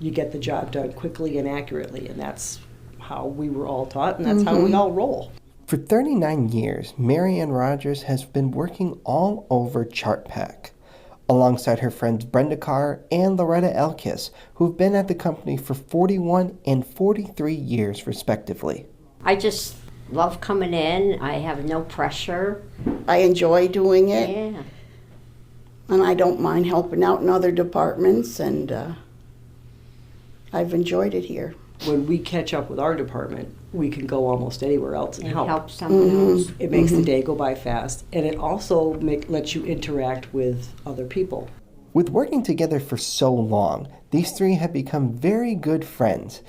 you get the job done quickly and accurately, and that's how we were all taught, and that's how we all roll. For 39 years, Maryanne Rogers has been working all over Chartpak, alongside her friends Brenda and Loretta who've been at the company for 41 and 43 years respectively. I just love coming in. I have no pressure. I enjoy doing it. Yeah. And I don't mind helping out in other departments, and I've enjoyed it here. When we catch up with our department, we can go almost anywhere else and help. Someone else. It makes the day go by fast, and it also lets you interact with other people. With working together for so long, these three have become very good friends,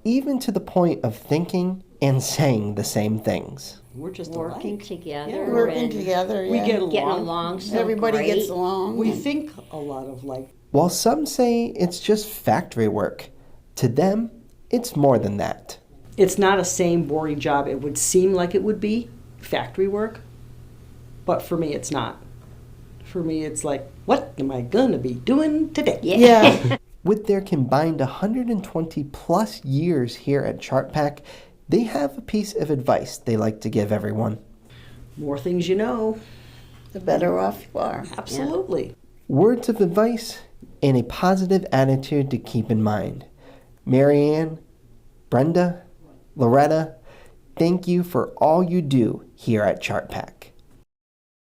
even to the point of thinking and saying the same things. We're just Working alike. together. Yeah, Working and together, We yeah. get along. Getting along so Everybody great. gets along. We and- think a lot of like. While some say it's just factory work, to them, it's more than that. It's not a same boring job it would seem like it would be, factory work, but for me it's not. For me it's like, what am I gonna be doing today? Yeah. With their combined 120 plus years here at Chartpak, they have a piece of advice they like to give everyone. More things you know. The better off you are. Absolutely. Words of advice and a positive attitude to keep in mind. Maryanne, Brenda, Loretta, thank you for all you do here at Chartpak.